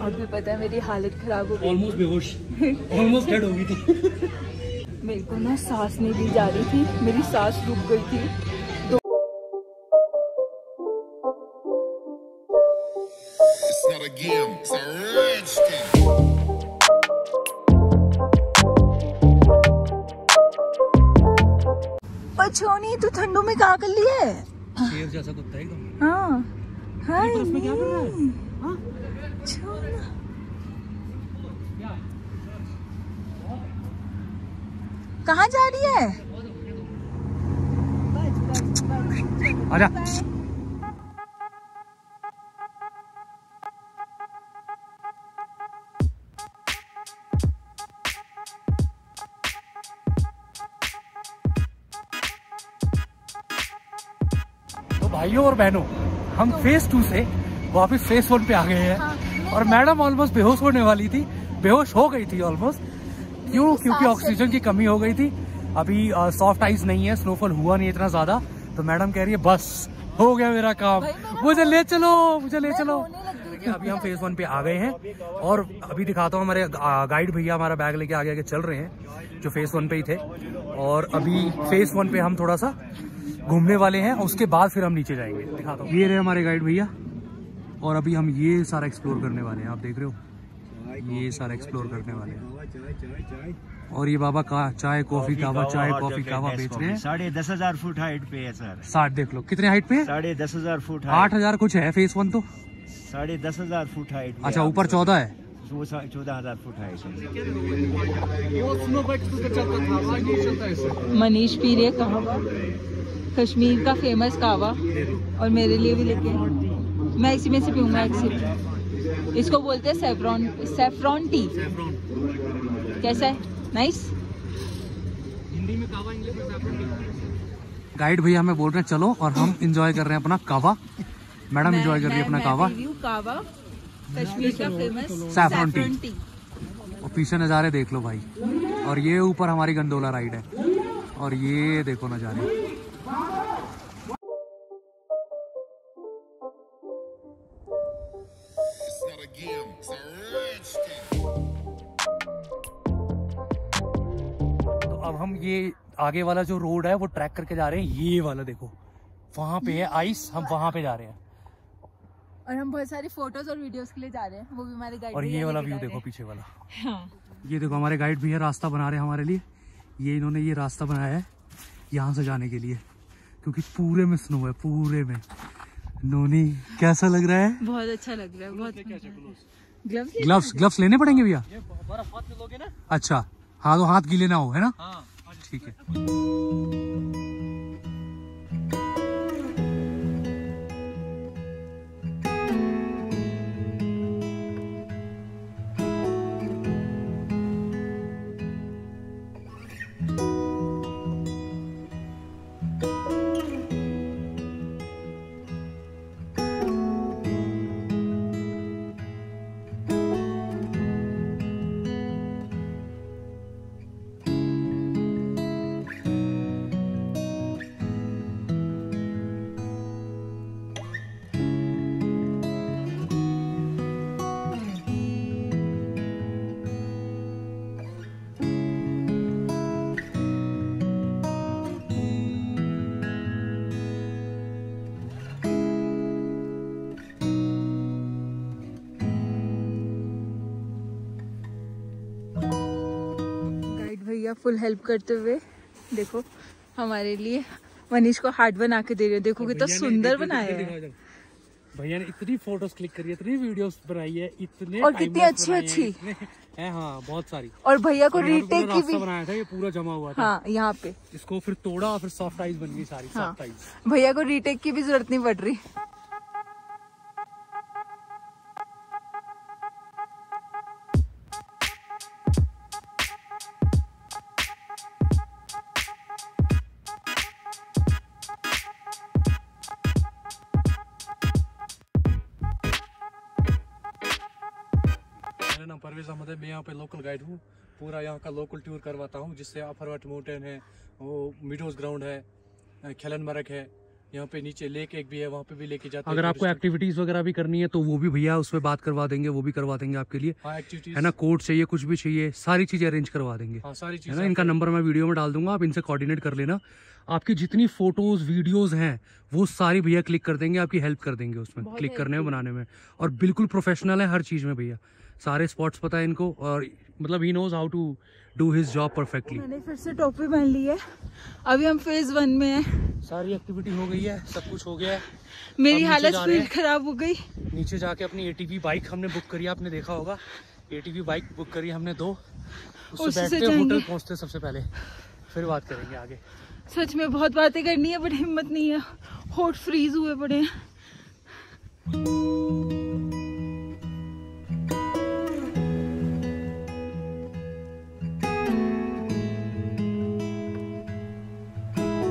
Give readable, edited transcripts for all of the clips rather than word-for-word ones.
अभी पता है मेरी हालत खराब हो गई, ऑलमोस्ट बेहोश, ऑलमोस्ट डेड हो गई थी। मेरे को ना सांस नहीं ली जा रही थी, मेरी सांस रुक गई थी। पछोनी तू ठंडों में कहाँ कर लिया है? शेर जैसा कुत्ता है एकदम। हाँ हाँ, इसमें क्या कर रहा है? हाँ? कहाँ जा रही है? आजा। तो भाइयों और बहनों, हम फेज 2 से वापस फेज 1 पे आ गए हैं। हाँ, और मैडम ऑलमोस्ट बेहोश होने वाली थी, बेहोश हो गई थी ऑलमोस्ट। क्यों? क्योंकि ऑक्सीजन की कमी हो गई थी। अभी सॉफ्ट आइस नहीं है, स्नोफॉल हुआ नहीं इतना ज्यादा, तो मैडम कह रही है बस हो गया मेरा काम, मुझे ले चलो, मुझे ले चलो। अभी हम फेज 1 पे आ गए हैं और अभी दिखाता हूँ, हमारे गाइड भैया हमारा बैग लेके आगे आगे चल रहे हैं, जो फेज 1 पे ही थे। और अभी फेज 1 पे हम थोड़ा सा घूमने वाले हैं, उसके बाद फिर हम नीचे जाएंगे। दिखाता हूँ, ये रहे हमारे गाइड भैया। और अभी हम ये सारा एक्सप्लोर करने वाले हैं, आप देख रहे हो, ये सारा एक्सप्लोर करने वाले हैं। और ये बाबा का चाय कॉफी कावा, चाय कॉफी कावा बेच रहे हैं। 10,500 फुट हाइट पे है सर। 60 देख लो कितने हाइट पे है? 10,500 फुट। 8,000 कुछ है फेज 1 तो। 10,500 फुट हाइट। अच्छा, ऊपर 14 है, 14,000 फुट हाइट है। मनीष पी रहे कहवा, कश्मीर का फेमस कहवा, और मेरे लिए भी लेके, मैं इसी में से पीऊंगा एक सिप। इसको बोलते हैं सेफ्रॉन टी। कैसा है? नाइस। हिंदी में कावा, इंग्लिश में सैफरन टी। गाइड भैया हमें बोल रहे हैं चलो, और हम एंजॉय कर रहे हैं अपना कावा। मैडम एंजॉय कर रही है अपना कावा, कश्मीर का फेमस सैफरन टी। और पीछे नज़ारे देख लो भाई, और ये ऊपर हमारी गंडोला राइड है, और ये देखो नज़ारे। तो अब हम ये आगे वाला जो रोड है वो ट्रैक करके जा रहे हैं। ये वाला देखो, वहां पे है आइस, हम वहां पे जा रहे हैं। और हम बहुत सारी फोटोज और वीडियोस के लिए जा रहे हैं, वो भी हमारे गाइड। और ये वाला व्यू देखो पीछे वाला। हाँ। ये देखो हमारे गाइड भैया रास्ता बना रहे हैं हमारे लिए। ये इन्होंने ये रास्ता बनाया है यहाँ से जाने के लिए, क्योंकि पूरे में स्नो है, पूरे में। नोनी कैसा लग रहा है? बहुत अच्छा लग रहा है, बहुत। ग्लव्स लेने पड़ेंगे भैया? बर्फ हाथ में लोगे ना? अच्छा हाँ, तो हाथ गीले ना हो, है ना? हाँ, ठीक है। फुल हेल्प करते हुए देखो हमारे लिए मनीष को हार्ट बना के दे रहे हो। देखो कितना सुंदर बनाया है भैया ने। इतनी फोटोज क्लिक करी है, इतनी वीडियोस बनाई है, इतने और कितनी अच्छी है। हाँ, बहुत सारी। और भैया को रीटेक की भी बनाया था, ये पूरा जमा हुआ था। हाँ, यहाँ पे इसको फिर तोड़ा और फिर सॉफ्ट आइस बन गई सारी। हाँ, सॉफ्ट आइस। भैया को रीटेक की भी जरूरत नहीं पड़ रही। मेरा नाम परवेज अहमद है, मैं यहाँ पे लोकल गाइड हूँ। पूरा यहाँ का लोकल टूर करवाता हूँ, जिससे अफरवट माउंटेन है, वो मिडोज ग्राउंड है, खेलन मरक है, यहाँ पे नीचे लेक एक भी है, वहाँ पे भी लेके जाते हैं। अगर आपको एक्टिविटीज वगैरह भी करनी है तो वो भी भैया उसमें बात करवा देंगे, वो भी करवा देंगे आपके लिए। हाँ, एक्टिविटीज है ना, कोर्ट चाहिए, कुछ भी चाहिए, सारी चीजें अरेंज करवा देंगे। हाँ, सारी है चीजें ना। इनका नंबर मैं वीडियो में डाल दूंगा, आप इनसे कोऑर्डिनेट कर लेना। आपकी जितनी फोटोज वीडियोस हैं वो सारी भैया क्लिक कर देंगे, आपकी हेल्प कर देंगे उसमें क्लिक करने में, बनाने में। और बिल्कुल प्रोफेशनल है हर चीज में भैया, सारे स्पॉट्स पता है इनको, और मतलब ही knows how to do his job perfectly. मैंने फिर से टोपी पहन ली है, अभी हम फेज 1 में हैं। सारी एक्टिविटी हो गई है, सब कुछ हो गया है। मेरी हालत फिर खराब हो गई। नीचे जाके अपनी ATV बाइक हमने बुक करी है, आपने देखा होगा। ATV बाइक बुक करी हमने 2, उससे बैठते होटल पहुंचते सबसे पहले, फिर बात करेंगे आगे। सच में बहुत बातें करनी है बट हिम्मत नहीं है, होठ फ्रीज हुए पड़े हैं।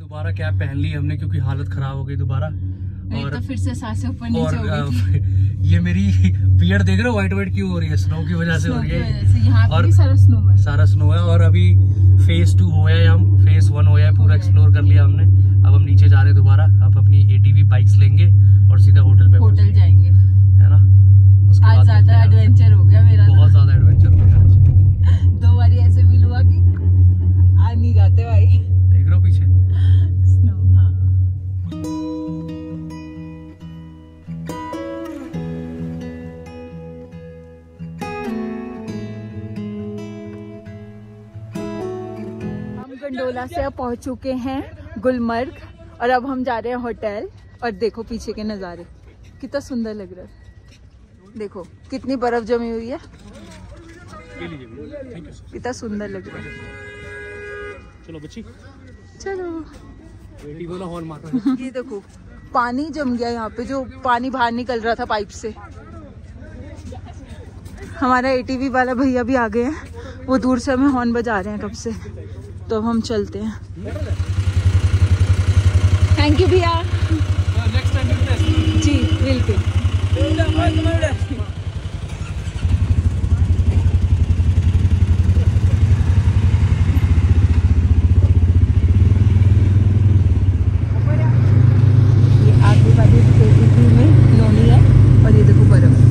दोबारा कैप पहन ली हमने क्योंकि हालत खराब हो गई दोबारा। और तो फिर से सांसें ऊपर नीचे हो गई थी। ये मेरी बियर्ड देख रहे हो वाइट वाइट क्यों हो रही है, स्नो की वजह से हो रही है। यहाँ पे भी सारा स्नो है। और अभी फेज 2 हो है, हम फेज 1 हो है, पूरा एक्सप्लोर कर लिया हमने। अब हम नीचे जा रहे हैं दोबारा, अब अपनी ATV बाइक्स लेंगे और सीधा होटल जाएंगे, है ना। आज ज्यादा एडवेंचर हो गया मेरा, बहुत ज्यादा एडवेंचर हो गया आज। 2 बारी ऐसे फील हुआ कि आज नहीं जाते भाई। देख रहे हो पीछे स्नो। हाँ, हम गंडोला से अब पहुंच चुके हैं गुलमर्ग और अब हम जा रहे हैं होटल। और देखो पीछे के नज़ारे कितना सुंदर लग रहा है, देखो कितनी बर्फ जमी हुई है, कितना सुंदर लग रहा है। चलो बच्ची, चलो। हॉर्न मारना। ये देखो पानी जम गया यहाँ पे, जो पानी बाहर निकल रहा था पाइप से। हमारा ATV वाला भैया भी आ गए हैं, वो दूर से हमें हॉर्न बजा रहे हैं कब से, तो अब हम चलते हैं। थैंक यू भैया। नेक्स्ट टाइम मिलते हैं जी बिल्कुल। ये आगे वाली ATV में नोनी है और ये देखो बर्फ।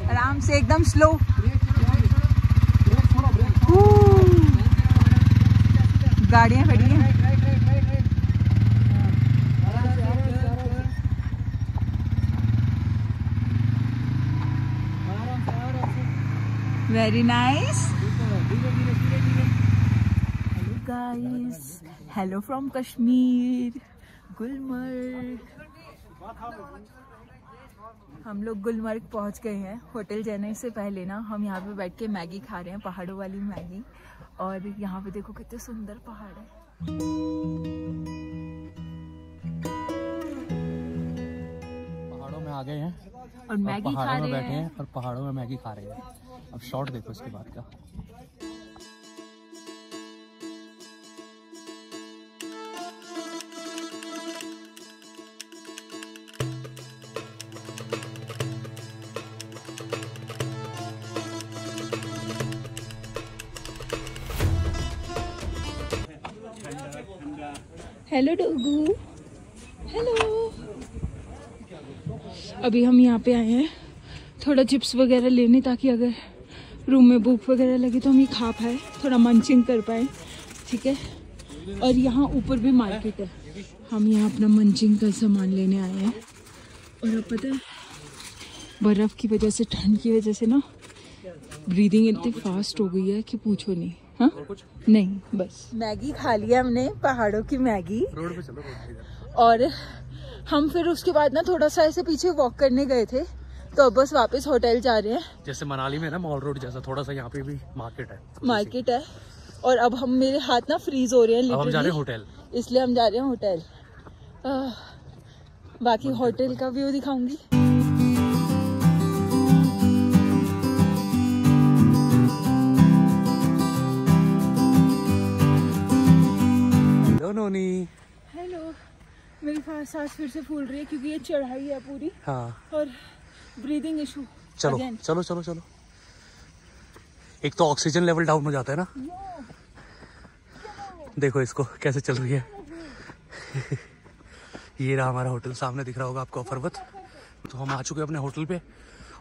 आराम से एकदम स्लो। गाड़ियां खड़ी हैं। Very nice. Hello guys, hello from Kashmir, Gulmarg. हम लोग गुलमर्ग पहुंच गए हैं। होटल जाने से पहले ना हम यहाँ पे बैठ के मैगी खा रहे हैं, पहाड़ों वाली मैगी। और यहाँ पे देखो कितने सुंदर पहाड़ है। पहाड़ों में आ गए हैं और मैगी खा रहे बैठे हैं हैं और पहाड़ों में मैगी खा रहे हैं। अब शॉट देखो इसके बाद का। हेलो डोगू, हेलो। अभी हम यहाँ पे आए हैं थोड़ा चिप्स वगैरह लेने, ताकि अगर रूम में भूख वगैरह लगे तो हम ये खा पाए, थोड़ा मंचिंग कर पाए, ठीक है। और यहाँ ऊपर भी मार्केट है, हम यहाँ अपना मंचिंग का सामान लेने आए हैं। और अब पता है बर्फ की वजह से, ठंड की वजह से ना ब्रीदिंग इतनी फास्ट हो गई है कि पूछो नहीं। हाँ नहीं, बस मैगी खा लिया हमने, पहाड़ों की मैगी। रोड पे चलो, रोड पे। और हम फिर उसके बाद ना थोड़ा सा ऐसे पीछे वॉक करने गए थे, तो अब बस वापस होटल जा रहे हैं। जैसे मनाली में ना मॉल रोड जैसा थोड़ा सा यहाँ पे भी मार्केट है। और अब हम, मेरे हाथ ना फ्रीज हो रहे हैं, अब हम जा रहे हैं होटल, इसलिए हम जा रहे हैं होटल। बाकी होटल का व्यू दिखाऊंगी। हेलो नोनी। हेलो। मेरी सांस फिर से फूल रही है क्योंकि ये चढ़ाई है पूरी। हाँ। और ब्रीदिंग इशू। चलो चलो चलो चलो। एक तो ऑक्सीजन लेवल डाउन हो जाता है ना। देखो इसको कैसे चल रही है। ये रहा हमारा होटल, सामने दिख रहा होगा आपको अफरवत। तो हम आ चुके हैं अपने होटल पे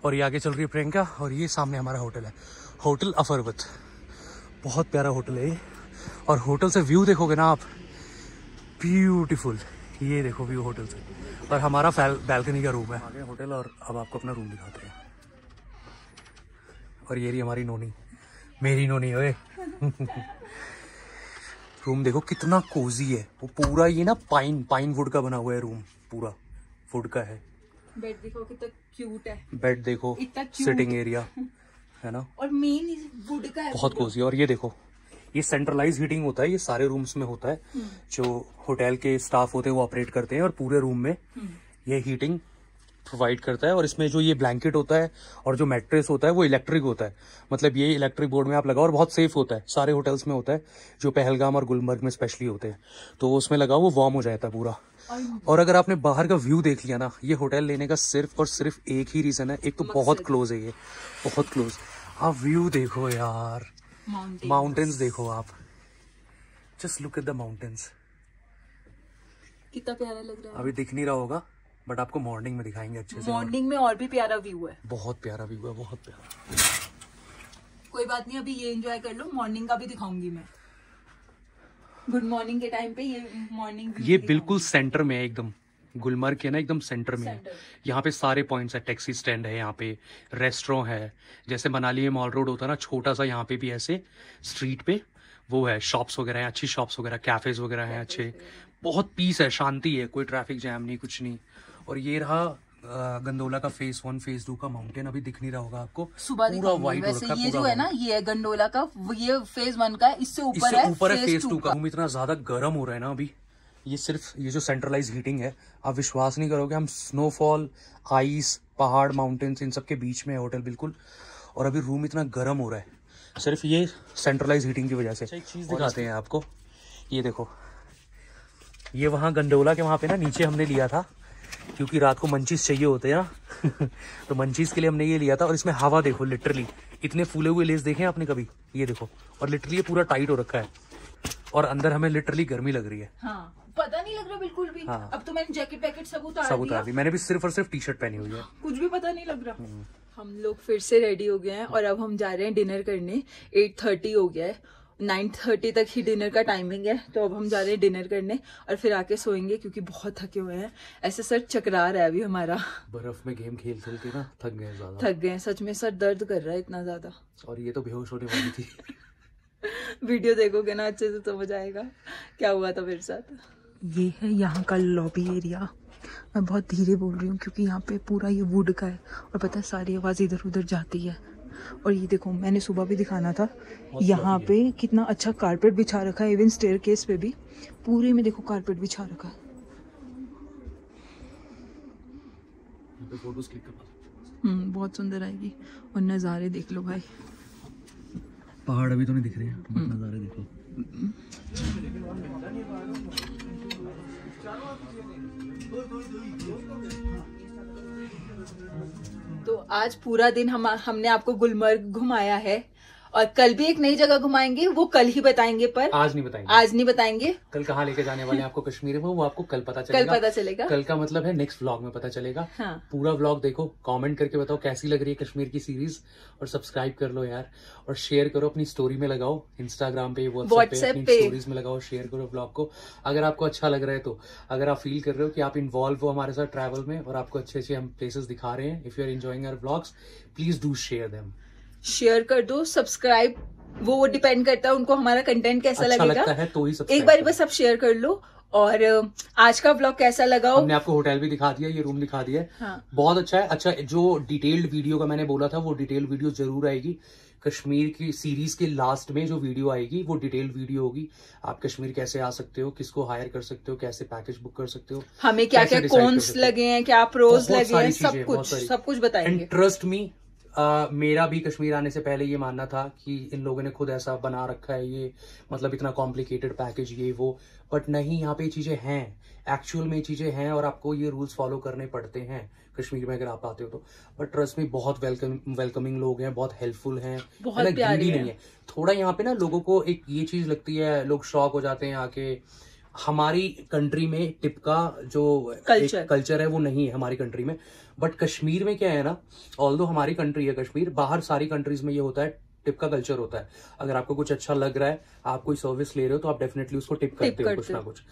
और ये आगे चल रही है प्रियंका और ये सामने हमारा होटल है, होटल अफरवत। बहुत प्यारा होटल है ये। और होटल से व्यू देखोगे ना आप, ब्यूटीफुल। ये देखो व्यू होटल से। और हमारा बैल्कनी का रूम है आगे होटल। और अब आपको अपना रूम दिखाते हैं। और ये रही हमारी नोनी, मेरी नोनी ओए। रूम देखो कितना कोजी है। वो पूरा ये ना पाइन वुड का बना हुआ है रूम, पूरा वुड का है। बेड देखो कितना क्यूट है। बेड देखो, सिटिंग एरिया है ना। और मेन वुड का है, बहुत कोजी। और ये देखो, ये सेंट्रलाइज हीटिंग होता है, ये सारे रूम्स में होता है। जो होटल के स्टाफ होते हैं वो ऑपरेट करते हैं और पूरे रूम में ये हीटिंग प्रोवाइड करता है। और इसमें जो ये ब्लैंकेट होता है और जो मैट्रेस होता है वो इलेक्ट्रिक होता है। मतलब ये इलेक्ट्रिक बोर्ड में आप लगाओ और बहुत सेफ होता है। सारे होटल्स में होता है, जो पहलगाम और गुलमर्ग में स्पेशली होते हैं। तो उसमें लगाओ, वो वार्म हो जाता है पूरा। और अगर आपने बाहर का व्यू देख लिया ना, ये होटल लेने का सिर्फ और सिर्फ एक ही रीजन है। एक तो बहुत क्लोज है, ये बहुत क्लोज। आप व्यू देखो यार, माउंटेन्स देखो आप, just look at the mountains. कितना प्यारा लग रहा है। अभी दिख नहीं रहा होगा बट आपको मॉर्निंग में दिखाएंगे अच्छे से। मॉर्निंग में और भी प्यारा व्यू है, बहुत प्यारा व्यू है, बहुत प्यारा। कोई बात नहीं, अभी ये एंजॉय कर लो, मॉर्निंग का भी दिखाऊंगी मैं। गुड मॉर्निंग के टाइम पे ये मॉर्निंग, ये बिल्कुल सेंटर में है एकदम, गुलमर्ग के ना एकदम सेंटर में है। यहाँ पे सारे पॉइंट्स है, टैक्सी स्टैंड है, यहाँ पे रेस्टोरेंट है। जैसे मनाली में मॉल रोड होता है ना, छोटा सा, यहाँ पे भी ऐसे स्ट्रीट पे वो है, शॉप्स वगैरह हैं, अच्छी शॉप्स वगैरह, कैफेज वगैरह हैं अच्छे। बहुत पीस है, शांति है, कोई ट्रैफिक जैम नहीं, कुछ नहीं। और ये रहा गंडोला का फेज 1 फेज 2 का माउंटेन। अभी दिख नहीं रहा होगा आपको, सुबह पूरा व्हाइट हो रखा है। ये जो है ना, ये है गंडोला का, ये फेज 1 का है। इससे ऊपर है फेज 2 का। रूम इतना ज्यादा गर्म हो रहा है ना अभी, ये सिर्फ ये जो सेंट्रलाइज हीटिंग है। आप विश्वास नहीं करोगे, हम स्नोफॉल, आइस, पहाड़, माउंटेन्स, इन सब के बीच में है होटल बिल्कुल। और अभी रूम इतना गर्म हो रहा है सिर्फ ये सेंट्रलाइज हीटिंग की वजह से। एक चीज दिखाते हैं आपको, ये देखो, ये वहाँ गंडोला के वहाँ पे ना नीचे हमने लिया था, क्योंकि रात को मंचीज चाहिए होते हैं ना। तो मंचीज के लिए हमने ये लिया था। और इसमें हवा देखो, लिटरली इतने फूले हुए लेस देखे आपने कभी? ये देखो, और लिटरली ये पूरा टाइट हो रखा है और अंदर हमें लिटरली गर्मी लग रही है। हाँ, पता नहीं लग रहा बिल्कुल भी। हाँ। अब तो मैंने जैकेट पैकेट सब उतार दी। मैंने भी सिर्फ और सिर्फ टी शर्ट पहनी हुई है, कुछ भी पता नहीं लग रहा। हम लोग फिर से रेडी हो गए हैं और अब हम जा रहे हैं डिनर करने। 8:30 हो गया है, 9:30 तक ही डिनर का टाइमिंग है। तो अब हम जा रहे हैं डिनर करने और फिर आके सोएंगे, क्योंकि बहुत थके हुए हैं। ऐसे सर चकरा रहा है अभी हमारा, बर्फ में गेम खेल खेल के ना थक गए ज्यादा। थक गए सच में, सर दर्द कर रहा है इतना ज्यादा। और ये तो बेहोश होने वाली थी। वीडियो देखोगे ना अच्छे से समझ आएगा क्या हुआ था मेरे साथ। ये है यहाँ का लॉबी एरिया। मैं बहुत धीरे बोल रही हूँ क्योंकि यहाँ पे पूरा ये वुड का है और पता है सारी आवाज़ इधर उधर जाती है। और ये देखो, मैंने सुबह भी दिखाना था, यहाँ पे कितना अच्छा कारपेट बिछा रखा है। इवन स्टेयरकेस पे भी पूरे में देखो कारपेट बिछा रखा है। बहुत सुंदर आएगी। और नज़ारे देख लो भाई, पहाड़ अभी तो नहीं दिख रहे हैं, नज़ारे देखो। तो आज पूरा दिन हमने आपको गुलमर्ग घुमाया है और कल भी एक नई जगह घुमाएंगे, वो कल ही बताएंगे, पर आज नहीं बताएंगे। आज नहीं बताएंगे। कल कहाँ लेके जाने वाले हैं आपको कश्मीर में, वो आपको कल पता चलेगा। कल का मतलब है नेक्स्ट व्लॉग में पता चलेगा। हाँ। पूरा व्लॉग देखो, कमेंट करके बताओ कैसी लग रही है कश्मीर की सीरीज, और सब्सक्राइब कर लो यार, और शेयर करो, अपनी स्टोरी में लगाओ, इंस्टाग्राम पे, व्हाट्सएप पे, स्टोरीज में लगाओ, शेयर करो व्लॉग को। अगर आपको अच्छा लग रहा है तो, अगर आप फील कर रहे हो कि आप इन्वॉल्व हो हमारे साथ ट्रैवल में और आपको अच्छे अच्छे हम प्लेसेस दिखा रहे हैं, if you are enjoying our vlogs, please do share them. Share कर दो, सब्सक्राइब, वो डिपेंड करता है उनको हमारा कंटेंट कैसा अच्छा लगेगा है तो ही एक बार बस आप शेयर कर लो। और आज का व्लॉग कैसा लगा? हमने आपको होटल भी दिखा दिया, ये रूम दिखा दिया है। हाँ। बहुत अच्छा है। अच्छा, जो डिटेल्ड वीडियो का मैंने बोला था, वो डिटेल्ड वीडियो जरूर आएगी। कश्मीर की सीरीज के लास्ट में जो वीडियो आएगी वो डिटेल्ड वीडियो होगी। आप कश्मीर कैसे आ सकते हो, किसको हायर कर सकते हो, कैसे पैकेज बुक कर सकते हो, हमें क्या क्या कॉन्स लगे हैं, क्या प्रोज लगे हैं, सब कुछ बताएंगे। ट्रस्ट मी, मेरा भी कश्मीर आने से पहले ये मानना था कि इन लोगों ने खुद ऐसा बना रखा है, ये मतलब इतना कॉम्प्लिकेटेड पैकेज ये वो, बट नहीं, यहाँ पे ये चीजें हैं, एक्चुअल में ये चीजें हैं, और आपको ये रूल्स फॉलो करने पड़ते हैं कश्मीर में अगर आप आते हो तो। बट ट्रस्ट में बहुत वेलकमिंग लोग हैं, बहुत हेल्पफुल हैं, बहुत प्यारे हैं। नहीं है। थोड़ा यहाँ पे ना लोगों को एक ये चीज लगती है, लोग शॉक हो जाते हैं आके। हमारी कंट्री में टिप का जो कल्चर है वो नहीं है हमारी कंट्री में, बट कश्मीर में क्या है ना, ऑल्दो हमारी कंट्री है कश्मीर, बाहर सारी कंट्रीज में ये होता है, टिप का कल्चर होता है। अगर आपको कुछ अच्छा लग रहा है, आप कोई सर्विस ले रहे हो, तो आप डेफिनेटली उसको टिप करते हो कुछ ना कुछ।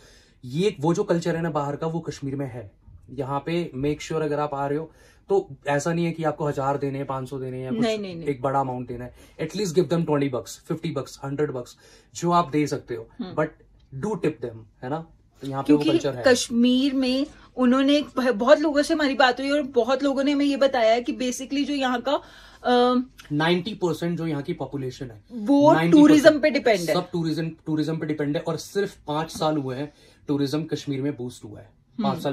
ये वो जो कल्चर है ना बाहर का, वो कश्मीर में है। यहाँ पे मेक श्योर अगर आप आ रहे हो तो ऐसा नहीं है कि आपको 1000 देने हैं, 500 देने हैं, या कुछ नहीं। एक बड़ा अमाउंट देना है। एटलीस्ट गिव देम $20, $50, $100 जो आप दे सकते हो, बट डू टिप देम, है ना। यहाँ पे वो कल्चर है। कश्मीर में उन्होंने बहुत लोगों से हमारी बात हुई और बहुत लोगों ने हमें ये बताया कि बेसिकली जो यहाँ का 90% जो यहाँ की पॉपुलेशन है वो टूरिज्म पे डिपेंड है। सब टूरिज्म पे डिपेंड है, और सिर्फ 5 साल हुए हैं टूरिज्म कश्मीर में बूस्ट हुआ है। 5 साल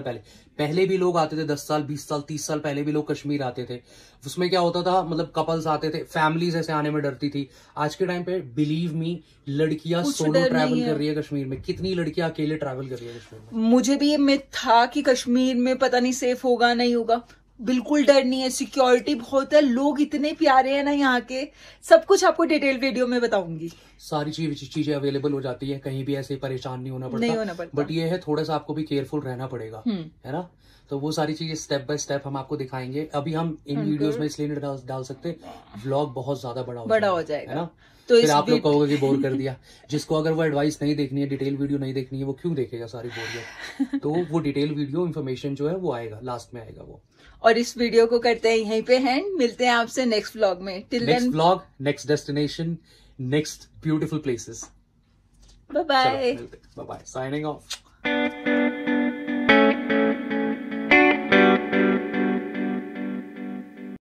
पहले भी लोग आते थे, 10 साल 20 साल 30 साल पहले भी लोग कश्मीर आते थे। उसमें क्या होता था, मतलब कपल्स आते थे, फैमिलीज ऐसे आने में डरती थी। आज के टाइम पे बिलीव मी, लड़कियां सोलो ट्रैवल कर रही है कश्मीर में। कितनी लड़कियां अकेले ट्रैवल कर रही है कश्मीर में। मुझे भी ये मिथ था कि कश्मीर में पता नहीं सेफ होगा नहीं होगा, बिल्कुल डर नहीं है, सिक्योरिटी बहुत है, लोग इतने प्यारे हैं ना यहाँ के। सब कुछ आपको डिटेल वीडियो में बताऊंगी। सारी चीजें अवेलेबल हो जाती है, कहीं भी ऐसे परेशान नहीं होना पड़ता। बट ये है थोड़ा सा आपको भी केयरफुल रहना पड़ेगा, है ना। तो वो सारी चीजें स्टेप बाय स्टेप हम आपको दिखाएंगे। अभी हम इन वीडियोस में इसलिए नहीं डाल सकते, व्लॉग बहुत ज्यादा बड़ा हो जाएगा, है ना। तो फिर आप लोग कहोगे कि बोर कर दिया। जिसको अगर वो एडवाइस नहीं देखनी है, डिटेल वीडियो नहीं देखनी है, वो क्यों देखेगा सारी बोरियत। तो वो डिटेल वीडियो इन्फॉर्मेशन जो है वो आएगा, लास्ट में आएगा वो। और इस वीडियो को करते हैं यहीं पे एंड, मिलते हैं आपसे नेक्स्ट व्लॉग में। Next vlog, next destination, next beautiful places. Bye bye, signing of.